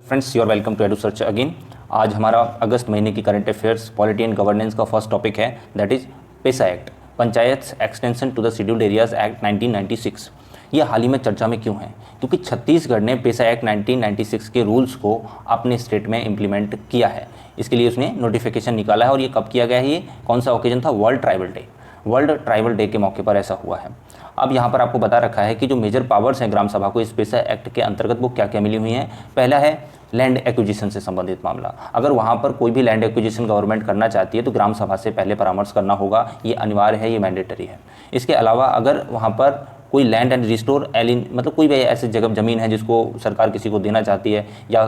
Friends, you are welcome to Edu Search again. आज हमारा अगस्त महीने की current affairs polity and governance का फर्स्ट टॉपिक है, that is PESA act, panchayat extension to the scheduled areas act 1996। ये हाल ही में चर्चा में क्यों है? क्योंकि छत्तीसगढ़ ने पेसा एक्ट 1996 के रूल्स को अपने स्टेट में इम्प्लीमेंट किया है। इसके लिए उसने नोटिफिकेशन निकाला है और ये कब किया गया है? ये कौन सा ओकेजन था? वर्ल्ड ट्राइबल डे के मौके पर ऐसा हुआ है। अब यहाँ पर आपको बता रखा है कि जो मेजर पावर्स हैं ग्राम सभा को इस पेसा एक्ट के अंतर्गत वो क्या क्या मिली हुई हैं। पहला है लैंड एक्विजिशन से संबंधित मामला। अगर वहाँ पर कोई भी लैंड एक्विजिशन गवर्नमेंट करना चाहती है तो ग्राम सभा से पहले परामर्श करना होगा, ये अनिवार्य है, ये मैंडेटरी है। इसके अलावा अगर वहाँ पर कोई लैंड एंड रिस्टोर एलिन मतलब कोई भी ऐसी जगह ज़मीन है जिसको सरकार किसी को देना चाहती है या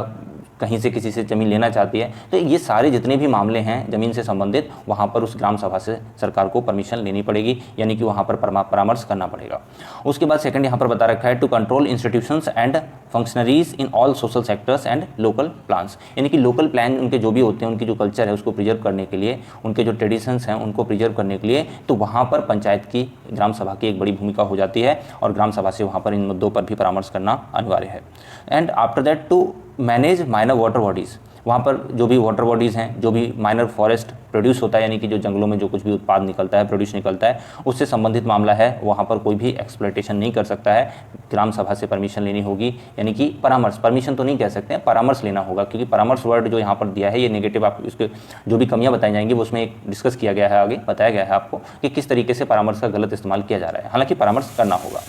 कहीं से किसी से ज़मीन लेना चाहती है, तो ये सारे जितने भी मामले हैं ज़मीन से संबंधित, वहाँ पर उस ग्राम सभा से सरकार को परमिशन लेनी पड़ेगी, यानी कि वहाँ पर परामर्श करना पड़ेगा। उसके बाद सेकंड यहाँ पर बता रखा है to control institutions and functionaries in all social sectors and local plans, यानी कि लोकल प्लान उनके जो भी होते हैं, उनकी जो कल्चर है उसको प्रिजर्व करने के लिए, उनके जो ट्रेडिशंस हैं उनको प्रिजर्व करने के लिए, तो वहाँ पर पंचायत की ग्राम सभा की एक बड़ी भूमिका हो जाती है और ग्राम सभा से वहाँ पर इन मुद्दों पर भी परामर्श करना अनिवार्य है। And after that to manage minor water bodies, वहाँ पर जो भी वाटर बॉडीज़ हैं, जो भी माइनर फॉरेस्ट प्रोड्यूस होता है, यानी कि जो जंगलों में जो कुछ भी उत्पाद निकलता है, प्रोड्यूस निकलता है, उससे संबंधित मामला है, वहाँ पर कोई भी एक्सप्लॉयटेशन नहीं कर सकता है। ग्राम सभा से परमिशन लेनी होगी, यानी कि परामर्श, परमिशन तो नहीं कह सकते हैं, परामर्श लेना होगा, क्योंकि परामर्श वर्ड जो यहाँ पर दिया है ये नेगेटिव, आप इसके जो भी कमियाँ बताई जाएंगी वो उसमें डिस्कस किया गया है, आगे बताया गया है आपको कि किस तरीके से परामर्श का गलत इस्तेमाल किया जा रहा है। हालांकि परामर्श करना होगा।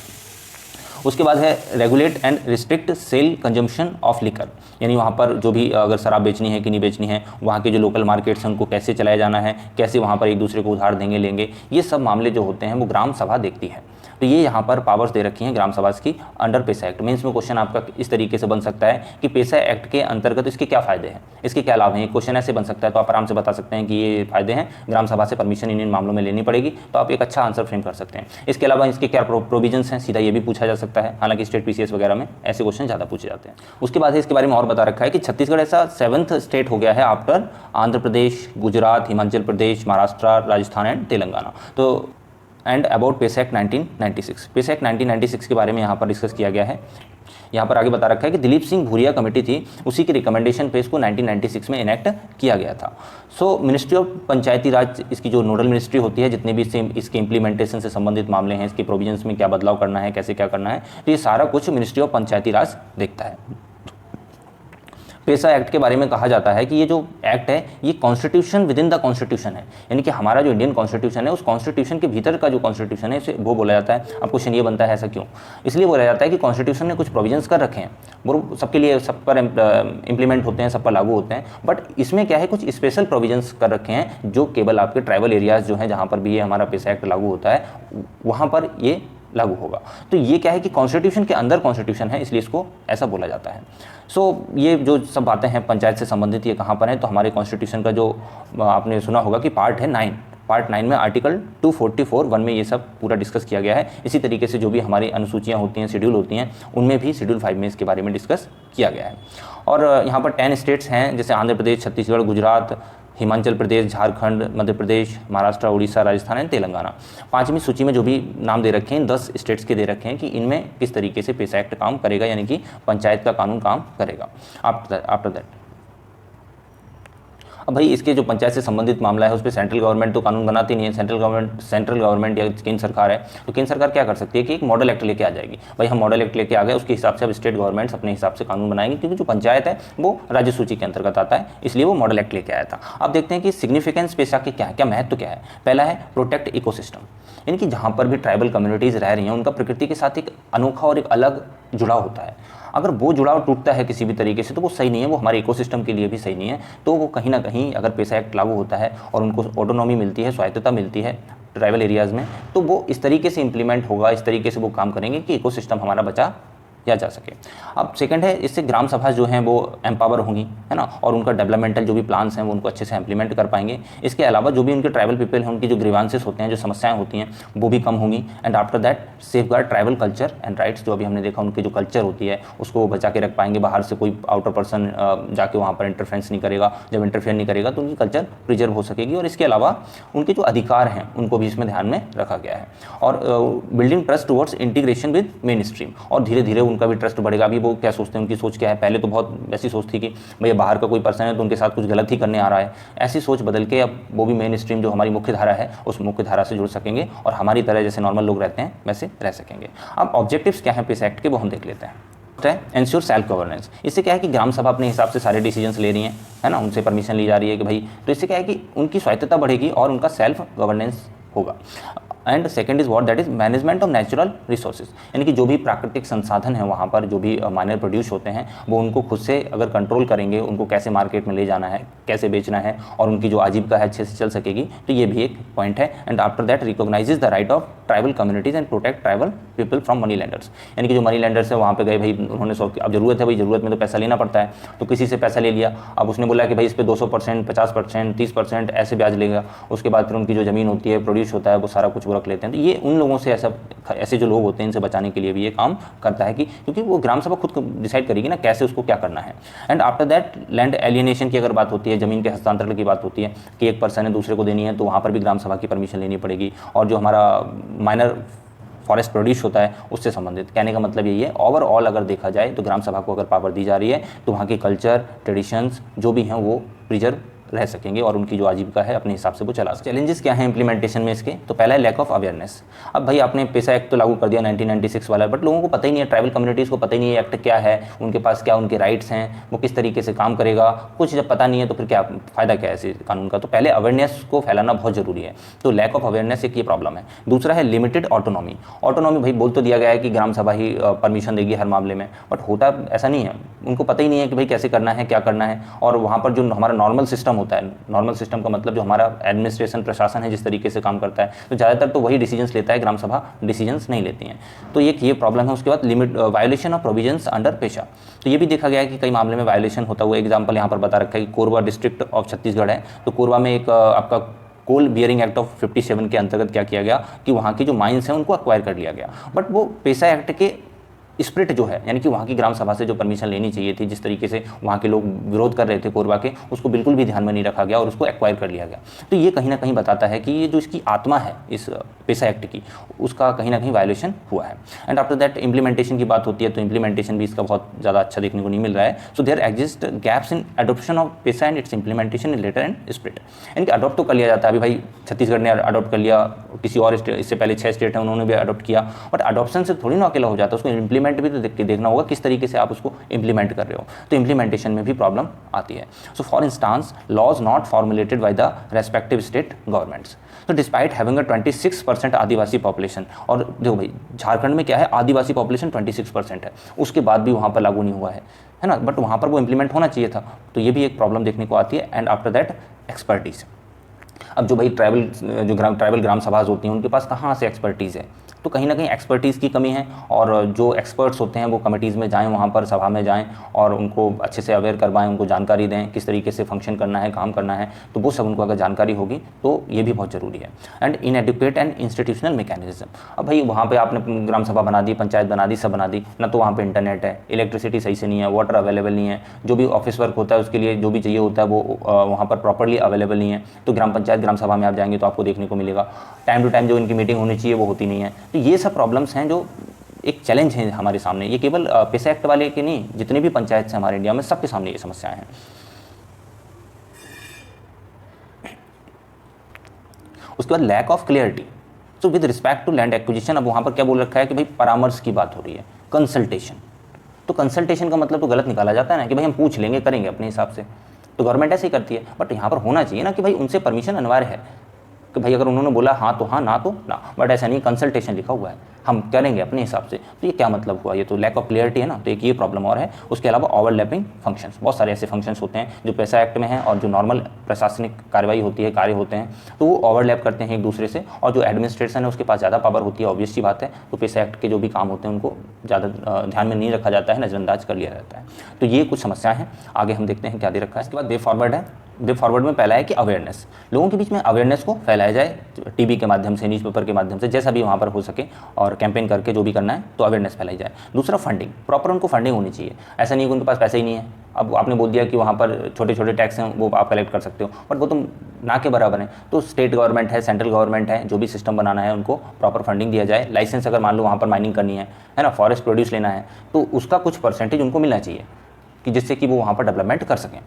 उसके बाद है regulate and restrict sale consumption of liquor, यानी वहाँ पर जो भी अगर शराब बेचनी है कि नहीं बेचनी है, वहाँ के जो लोकल मार्केट्स हैं उनको कैसे चलाया जाना है, कैसे वहाँ पर एक दूसरे को उधार देंगे लेंगे, ये सब मामले जो होते हैं वो ग्राम सभा देखती है। तो ये यहाँ पर पावर्स दे रखी हैं ग्राम सभा की अंडर पेसा एक्ट। मेंस में क्वेश्चन आपका इस तरीके से बन सकता है कि पेसा एक्ट के अंतर्गत इसके क्या फ़ायदे हैं, इसके क्या लाभ हैं। एक क्वेश्चन ऐसे बन सकता है, तो आप आराम से बता सकते हैं कि ये फ़ायदे हैं, ग्राम सभा से परमिशन इन मामलों में लेनी पड़ेगी, तो आप एक अच्छा आंसर फ्रेम कर सकते हैं। इसके अलावा इसके क्या प्रोविजंस हैं, सीधा ये भी पूछा जा सकता है। हालांकि स्टेट पीसीएस वगैरह में ऐसे क्वेश्चन ज़्यादा पूछे जाते हैं। उसके बाद इसके बारे में और बता रखा है कि छत्तीसगढ़ ऐसा 7th स्टेट हो गया है आफ्टर आंध्र प्रदेश, गुजरात, हिमाचल प्रदेश, महाराष्ट्र, राजस्थान एंड तेलंगाना। तो and about PESA act 1996, PESA act 1996 के बारे में यहाँ पर डिस्कस किया गया है। यहाँ पर आगे बता रखा है कि दिलीप सिंह भूरिया कमेटी थी, उसी की रिकमेंडेशन पे इसको 1996 में इनेक्ट किया गया था। सो मिनिस्ट्री ऑफ पंचायती राज इसकी जो नोडल मिनिस्ट्री होती है, जितने भी इसके इम्प्लीमेंटेशन से संबंधित मामले हैं, इसके प्रोविजंस में क्या बदलाव करना है, कैसे क्या करना है, तो ये सारा कुछ मिनिस्ट्री ऑफ पंचायती राज देखता है। पेसा एक्ट के बारे में कहा जाता है कि ये जो एक्ट है ये constitution with in the constitution है, यानी कि हमारा जो इंडियन कॉन्स्टिट्यूशन है उस कॉन्स्टिट्यूशन के भीतर का जो कॉन्स्टिट्यूशन है इसे वो बोला जाता है। अब क्वेश्चन ये बनता है ऐसा क्यों? इसलिए बोला जाता है कि कॉन्स्टिट्यूशन ने कुछ प्रोविजंस कर रखे हैं, वो सबके लिए सब पर इंप्लीमेंट होते हैं, सब पर लागू होते हैं, बट इसमें क्या है कुछ स्पेशल प्रोविजंस कर रखे हैं जो केवल आपके ट्राइबल एरियाज जो हैं जहाँ पर भी ये हमारा पेसा एक्ट लागू होता है वहाँ पर ये लागू होगा। तो ये क्या है कि कॉन्स्टिट्यूशन के अंदर कॉन्स्टिट्यूशन है, इसलिए इसको ऐसा बोला जाता है। सो ये जो सब बातें हैं पंचायत से संबंधित, ये कहाँ पर हैं? तो हमारे कॉन्स्टिट्यूशन का जो आपने सुना होगा कि पार्ट 9 में आर्टिकल 244(1) में ये सब पूरा डिस्कस किया गया है। इसी तरीके से जो भी हमारी अनुसूचियाँ होती हैं, शेड्यूल होती हैं, उनमें भी शेड्यूल 5 में इसके बारे में डिस्कस किया गया है। और यहाँ पर 10 स्टेट्स हैं, जैसे आंध्र प्रदेश, छत्तीसगढ़, गुजरात, हिमाचल प्रदेश, झारखंड, मध्य प्रदेश, महाराष्ट्र, उड़ीसा, राजस्थान एंड तेलंगाना। 5वीं सूची में जो भी नाम दे रखे हैं 10 स्टेट्स के दे रखे हैं कि इनमें किस तरीके से पेसा एक्ट काम करेगा, यानी कि पंचायत का कानून काम करेगा। आफ्टर दैट अब भाई इसके जो पंचायत से संबंधित मामला है उस पर सेंट्रल गवर्नमेंट तो कानून बनाती नहीं है। सेंट्रल गवर्नमेंट या केंद्र सरकार है, तो केंद्र सरकार क्या कर सकती है कि एक मॉडल एक्ट लेके आ जाएगी। भाई हम मॉडल एक्ट लेके आ गए, उसके हिसाब से अब स्टेट गवर्नमेंट्स अपने हिसाब से कानून बनाएंगे, क्योंकि जो पंचायत है वो राज्य सूची के अंतर्गत आता है, इसलिए वो मॉडल एक्ट लेके आया था। अब देखते हैं कि सिग्निफिकेंस पेसा के क्या है, क्या महत्व क्या है। पहला है प्रोटेक्ट इकोसिस्टम, यानी कि जहाँ पर भी ट्राइबल कम्युनिटीज़ रह रही हैं उनका प्रकृति के साथ एक अनोखा और एक अलग जुड़ाव होता है। अगर वो जुड़ाव टूटता है किसी भी तरीके से तो वो सही नहीं है, वो हमारे इकोसिस्टम के लिए भी सही नहीं है। तो वो कहीं ना कहीं अगर पेसा एक्ट लागू होता है और उनको ऑटोनॉमी मिलती है, स्वायत्तता मिलती है ट्राइबल एरियाज़ में, तो वो इस तरीके से इंप्लीमेंट होगा, इस तरीके से वो काम करेंगे कि इकोसिस्टम हमारा बचा या जा सके। अब सेकंड है, इससे ग्राम सभा जो हैं वो एम्पावर होंगी, है ना, और उनका डेवलपमेंटल जो भी प्लान्स हैं वो उनको अच्छे से इंप्लीमेंट कर पाएंगे। इसके अलावा जो भी उनके ट्राइबल पीपल हैं उनकी जो ग्रीवांसेस होते हैं, जो समस्याएं होती हैं वो भी कम होंगी। And after that safeguard tribal culture and rights, जो अभी हमने देखा उनकी जो कल्चर होती है उसको वो बचा के रख पाएंगे। बाहर से कोई आउटर पर्सन जाके वहाँ पर इंटरफेरेंस नहीं करेगा, जब इंटरफेयर नहीं करेगा तो उनकी कल्चर प्रिजर्व हो सकेगी। और इसके अलावा उनके जो अधिकार हैं उनको भी इसमें ध्यान में रखा गया है। और building trust towards integration with main stream, और धीरे धीरे उनका भी ट्रस्ट बढ़ेगा। अभी वो क्या सोचते हैं, उनकी सोच क्या है, पहले तो बहुत वैसी सोच थी कि भैया बाहर का कोई पर्सन है तो उनके साथ कुछ गलत ही करने आ रहा है, ऐसी सोच बदल के अब वो भी मेन स्ट्रीम जो हमारी मुख्य धारा है उस मुख्य धारा से जुड़ सकेंगे और हमारी तरह जैसे नॉर्मल लोग रहते हैं वैसे रह सकेंगे। अब ऑब्जेक्टिव्स क्या हैं पेसा एक्ट के, वो हम देख लेते हैं। है एंश्योर सेल्फ गवर्नेंस। इससे क्या है कि ग्राम सभा अपने हिसाब से सारे डिसीजंस ले रही हैं, है ना, उनसे परमिशन ली जा रही है कि भाई, तो इससे क्या है कि उनकी स्वायत्तता बढ़ेगी और उनका सेल्फ गवर्नेंस होगा। And second is what, that is management of natural resources, यानी कि जो भी प्राकृतिक संसाधन है वहाँ पर जो भी माइनर प्रोड्यूस होते हैं वो उनको खुद से अगर कंट्रोल करेंगे, उनको कैसे मार्केट में ले जाना है, कैसे बेचना है और उनकी जो आजीविका है अच्छे से चल सकेगी, तो ये भी एक पॉइंट है। And after that recognises the right of tribal communities and protect tribal people from money landers, यानी कि जो मनी लैंडर्स है वहाँ पे गए भाई, उन्होंने अब जरूरत है भाई, जरूरत में तो पैसा लेना पड़ता है, तो किसी से पैसा ले लिया, अब उसने बोला कि भाई इस पर 200%, 50%, 30% ऐसे ब्याज लेगा, उसके बाद फिर उनकी जो ज़मीन होती है, प्रोड्यूस होता है, वो सारा कुछ वो रख लेते हैं। तो ये उन लोगों से ऐसे जो लोग होते हैं इनसे बचाने के लिए भी ये काम करता है कि क्योंकि वो ग्राम सभा खुद डिसाइड करेगी ना कैसे उसको क्या करना है। And after that land alienation की अगर बात होती है, ज़मीन के हस्तांतरण की बात होती है कि एक पर्सन है दूसरे को देनी है, तो वहाँ पर भी ग्राम सभा की परमिशन लेनी पड़ेगी। और जो हमारा माइनर फॉरेस्ट प्रोड्यूस होता है उससे संबंधित, कहने का मतलब यही है ओवरऑल अगर देखा जाए तो ग्राम सभा को अगर पावर दी जा रही है तो वहाँ के कल्चर ट्रेडिशंस जो भी हैं वो प्रिजर्व रह सकेंगे और उनकी जो आजीविका है अपने हिसाब से वो चला सके। चैलेंजेस क्या हैं इंप्लीमेंटेशन में इसके, तो पहला है लैक ऑफ अवेयरनेस। अब भाई आपने पेसा एक्ट तो लागू कर दिया 1996 वाला, बट लोगों को पता ही नहीं है, ट्राइबल कम्युनिटीज़ को पता ही नहीं है एक्ट क्या है, उनके पास क्या उनके राइट्स हैं, वो किस तरीके से काम करेगा, कुछ जब पता नहीं है तो फिर क्या फ़ायदा क्या है इस कानून का। तो पहले अवेयरनेस को फैलाना बहुत ज़रूरी है, तो लैक ऑफ अवेयरनेस एक ये प्रॉब्लम है। दूसरा है लिमिटेड ऑटोनॉमी। ऑटोनॉमी भाई बोल तो दिया गया है कि ग्राम सभा ही परमिशन देगी हर मामले में, बट होता ऐसा नहीं है, उनको पता ही नहीं है कि भाई कैसे करना है, क्या करना है। और वहाँ पर जो हमारा नॉर्मल सिस्टम होता है, नॉर्मल सिस्टम का मतलब जो हमारा एडमिनिस्ट्रेशन प्रशासन है जिस तरीके से काम करता है, तो ज़्यादातर तो वही डिसीजंस लेता है, ग्राम सभा डिसीजंस नहीं लेती हैं, तो एक ये प्रॉब्लम है। उसके बाद limit violation of provisions under पेशा, तो ये भी देखा गया है कि कई मामले में वायोलेशन होता हुआ। एग्जाम्पल यहाँ पर बता रखा है कि कोरबा डिस्ट्रिक्ट ऑफ छत्तीसगढ़ है, तो कोरबा में एक आपका कोल बियरिंग एक्ट ऑफ 57 के अंतर्गत क्या किया गया कि वहाँ की जो माइंस हैं उनको एक्वायर कर लिया गया, बट वो पेसा एक्ट के स्प्रिट जो है, यानी कि वहाँ की ग्राम सभा से जो परमिशन लेनी चाहिए थी, जिस तरीके से वहाँ के लोग विरोध कर रहे थे कोरबा के, उसको बिल्कुल भी ध्यान में नहीं रखा गया और उसको एक्वायर कर लिया गया। तो ये कहीं ना कहीं बताता है कि ये जो इसकी आत्मा है इस पेसा एक्ट की, उसका कहीं ना कहीं वायलेशन हुआ है। एंड आफ्टर दैट इम्प्लीमेंटेशन की बात होती है, तो इम्प्लीमेंटेशन भी इसका बहुत ज़्यादा अच्छा देखने को नहीं मिल रहा है। So there exist gaps in adoption of PESA and its implementation in letter and spirit, यानी कि अडोप्ट तो कर लिया जाता है, अभी भाई छत्तीसगढ़ ने अडोप्ट कर लिया, किसी और स्टेट, इससे पहले 6 स्टेट हैं उन्होंने भी अडोप्ट किया, बट अडोप्शन से थोड़ी ना अकेला हो जाता है, उसको इम्प्लीमेंट भी तो देखना होगा किस तरीके से आप उसको इंप्लीमेंट कर रहे हो, तो इंप्लीमेंटेशन में भी प्रॉब्लम आती है। So for instance laws not formulated by the respective state governments, तो despite having a 26% adivasi population, और देखो भाई झारखंड में क्या है, आदिवासी पॉपुलेशन 26% है, उसके बाद भी वहाँ पर लागू नहीं हुआ है ना, बट वहाँ पर वो इंप्लीमेंट होना चाहिए था, तो ये भी एक प्रॉब्लम देखने को आती है। एंड आफ्टर दैट एक्सपर्टीज़, अब जो भाई ट्राइबल ग्राम सभाज होती हैं उनके पास कहाँ से एक्सपर्टीज़ है, तो कहीं ना कहीं एक्सपर्टीज़ की कमी है, और जो एक्सपर्ट्स होते हैं वो कमिटीज़ में जाएं, वहाँ पर सभा में जाएं और उनको अच्छे से अवेयर करवाएं, उनको जानकारी दें किस तरीके से फंक्शन करना है, काम करना है, तो वो सब उनको अगर जानकारी होगी तो ये भी बहुत ज़रूरी है। एंड इनएडिक्वेट एंड इंस्टीट्यूशनल मैकेनिज्म, अब भाई वहाँ पर आपने ग्राम सभा बना दी, पंचायत बना दी, सब बना दी ना, तो वहाँ पर इंटरनेट है, इलेक्ट्रिसिटी सही से नहीं है, वाटर अवेलेबल नहीं है, जो भी ऑफिस वर्क होता है उसके लिए जो भी चाहिए होता है वो वहाँ पर प्रॉपरली अवेलेबल नहीं है, तो ग्राम पंचायत ग्राम सभा में आप जाएंगे तो आपको देखने को मिलेगा टाइम टू टाइम जो इनकी मीटिंग होनी चाहिए वो होती नहीं है। तो ये सब प्रॉब्लम्स हैं जो एक चैलेंज है हमारे सामने, ये केवल पेसा एक्ट वाले के नहीं, जितने भी पंचायत हैं हमारे इंडिया में सबके सामने ये समस्याएं हैं। उसके बाद lack of clarity, so with respect to land acquisition, अब वहाँ पर क्या बोल रखा है कि भाई परामर्श की बात हो रही है, कंसल्टेशन, तो कंसल्टेशन का मतलब तो गलत निकाला जाता है ना कि भाई हम पूछ लेंगे, करेंगे अपने हिसाब से, तो गवर्नमेंट ऐसे ही करती है, बट यहाँ पर होना चाहिए ना कि भाई उनसे परमिशन अनिवार्य है कि भाई अगर उन्होंने बोला हाँ तो हाँ, ना तो ना, बट ऐसा नहीं, कंसल्टेशन लिखा हुआ है, हम करेंगे अपने हिसाब से, तो ये क्या मतलब हुआ, ये तो लैक ऑफ क्लियरिटी है ना, तो एक ये प्रॉब्लम और है। उसके अलावा ओवरलैपिंग फंक्शंस, बहुत सारे ऐसे फंक्शंस होते हैं जो पेसा एक्ट में हैं और जो नॉर्मल प्रशासनिक कार्रवाई होती है, कार्य होते हैं, तो वो ओवरलैप करते हैं एक दूसरे से, और जो एडमिनिस्ट्रेशन है उसके पास ज़्यादा पावर होती है, ऑब्वियस सी बात है, तो पेसा एक्ट के जो भी काम होते हैं उनको ज़्यादा ध्यान में नहीं रखा जाता है, नज़रअंदाज कर लिया जाता है। तो ये कुछ समस्याएं हैं, आगे हम देखते हैं क्या दे रखा है। इसके बाद वे फॉरवर्ड है, वे फॉरवर्ड में पहला है कि अवेयरनेस, लोगों के बीच में अवेयरनेस को फैलाया जाए, टीवी के माध्यम से, न्यूज़पेपर के माध्यम से, जैसा भी वहाँ पर हो सके, और कैंपेन करके जो भी करना है तो अवेयरनेस फैलाई जाए। दूसरा फंडिंग, प्रॉपर उनको फंडिंग होनी चाहिए, ऐसा नहीं कि उनके पास पैसे ही नहीं है, अब आपने बोल दिया कि वहाँ पर छोटे छोटे टैक्स हैं वो आप कलेक्ट कर सकते हो, बट वो तो ना के बराबर हैं। तो स्टेट गवर्नमेंट है, सेंट्रल गवर्नमेंट है, जो भी सिस्टम बनाना है उनको प्रॉपर फंडिंग दिया जाए। लाइसेंस अगर मान लो वहाँ पर माइनिंग करनी है ना, फॉरेस्ट प्रोड्यूस लेना है, तो उसका कुछ परसेंटेज उनको मिलना चाहिए कि जिससे कि वो वहाँ पर डेवलपमेंट कर सकें।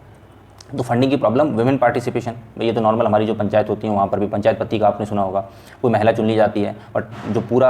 तो फंडिंग की प्रॉब्लम, वुमेन पार्टिसिपेशन, ये तो नॉर्मल हमारी जो पंचायत होती है वहाँ पर भी पंचायत पति का आपने सुना होगा, कोई महिला चुन ली जाती है, बट जो पूरा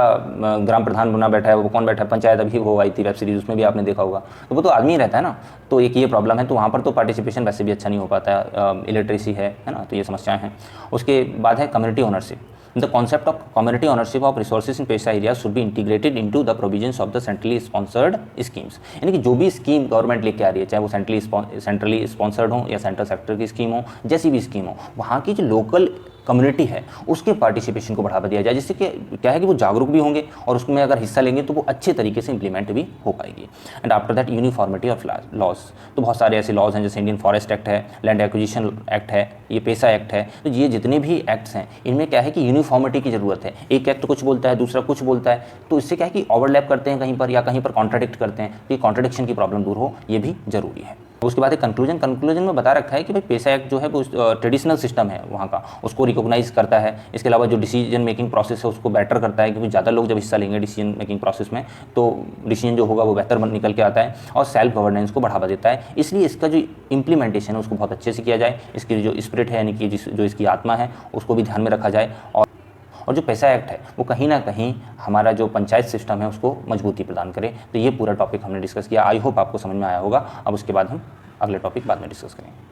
ग्राम प्रधान बना बैठा है वो कौन बैठा है, पंचायत अभी वो आई थी वेब सीरीज़, उसमें भी आपने देखा होगा, तो वो तो आदमी ही रहता है ना। तो एक ये प्रॉब्लम है, तो वहाँ पर तो पार्टिसिपेशन वैसे भी अच्छा नहीं हो पाता है, इलिटरेसी है ना, तो ये समस्याएँ हैं। उसके बाद है community ownership. The concept of community ownership of resources in पेशा areas should be integrated into the provisions of the centrally sponsored schemes। यानी कि जो भी स्कीम गवर्नमेंट लेके आ रही है, चाहे वो सेंट्रली स्पॉन्सर्ड हो या सेंट्रल सेक्टर की स्कीम हो, जैसी भी स्कीम हो, वहाँ की जो लोकल कम्युनिटी है उसके पार्टिसिपेशन को बढ़ावा दिया जाए, जिससे कि क्या है कि वो जागरूक भी होंगे और उसमें अगर हिस्सा लेंगे तो वो अच्छे तरीके से इंप्लीमेंट भी हो पाएगी। And after that uniformity of laws, तो बहुत सारे ऐसे लॉज हैं जैसे इंडियन फॉरेस्ट एक्ट है, लैंड एक्विजिशन एक्ट है, ये पेशा एक्ट है। तो ये जितने भी एक्ट्स हैं इनमें क्या है कि यूनिफॉर्मिटी की ज़रूरत है। एक एक्ट कुछ बोलता है, दूसरा कुछ बोलता है, तो इससे क्या है कि ओवरलैप करते हैं कहीं पर या कहीं पर कॉन्ट्राडिक्ट करते हैं, तो ये कॉन्ट्राडिक्शन की प्रॉब्लम दूर हो, ये भी ज़रूरी है। उसके बाद एक कंक्लूजन में बता रखा है कि भाई पेशा एक्ट जो है वो ट्रेडिशनल सिस्टम है वहाँ का, उसको रिकॉग्नाइज करता है। इसके अलावा जो डिसीजन मेकिंग प्रोसेस है उसको बेटर करता है, क्योंकि ज़्यादा लोग जब हिस्सा लेंगे डिसीजन मेकिंग प्रोसेस में तो डिसीजन जो होगा वो बेहतर निकल के आता है, और सेल्फ गवर्नेंस को बढ़ावा देता है। इसलिए इसका जो इम्प्लीमेंटेशन है उसको बहुत अच्छे से किया जाए, इसकी जो स्पिरिट है यानी कि जो इसकी आत्मा है उसको भी ध्यान में रखा जाए, और जो पेशा एक्ट है वो कहीं ना कहीं हमारा जो पंचायत सिस्टम है उसको मजबूती प्रदान करे। तो ये पूरा टॉपिक हमने डिस्कस किया, आई होप आपको समझ में आया होगा। अब उसके बाद हम अगले टॉपिक बाद में डिस्कस करेंगे।